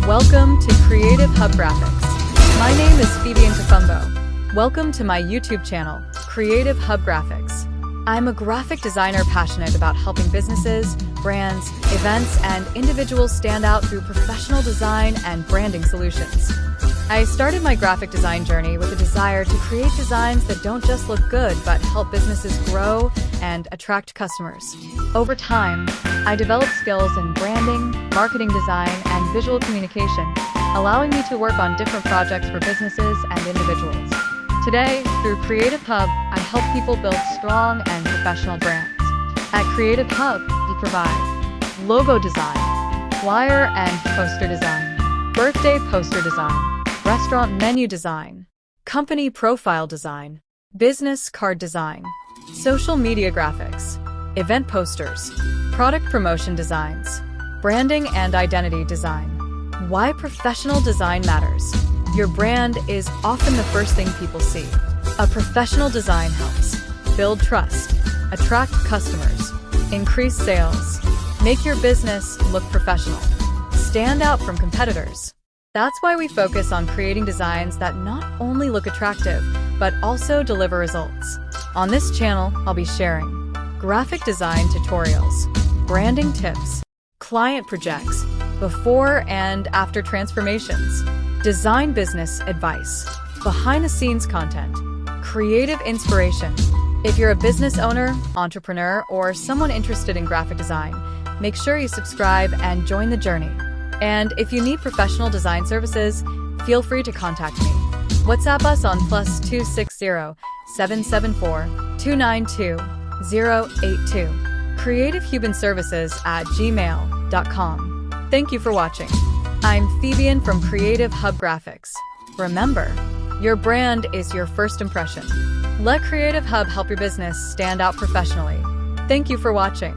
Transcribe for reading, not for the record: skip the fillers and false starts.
Welcome to Creative Hub Graphics. My name is Febian Kafumbo. Welcome to my YouTube channel, Creative Hub Graphics. I'm a graphic designer passionate about helping businesses, brands, events, and individuals stand out through professional design and branding solutions. I started my graphic design journey with a desire to create designs that don't just look good but help businesses grow and attract customers. Over time, I developed skills in branding, marketing design, and visual communication, allowing me to work on different projects for businesses and individuals. Today, through Creative Hub, I help people build strong and professional brands. At Creative Hub, we provide logo design, flyer and poster design, birthday poster design, restaurant menu design, company profile design, business card design, social media graphics, event posters, product promotion designs, branding and identity design. Why professional design matters. Your brand is often the first thing people see. A professional design helps build trust, attract customers, increase sales, make your business look professional, stand out from competitors. That's why we focus on creating designs that not only look attractive, but also deliver results. On this channel, I'll be sharing graphic design tutorials, branding tips, client projects, before and after transformations, design business advice, behind-the-scenes content, creative inspiration. If you're a business owner, entrepreneur, or someone interested in graphic design, make sure you subscribe and join the journey. And if you need professional design services, feel free to contact me. WhatsApp us on +260 774 292 082. creativehubandservices@gmail.com. Thank you for watching. I'm Febian from Creative Hub Graphics. Remember, your brand is your first impression. Let Creative Hub help your business stand out professionally. Thank you for watching.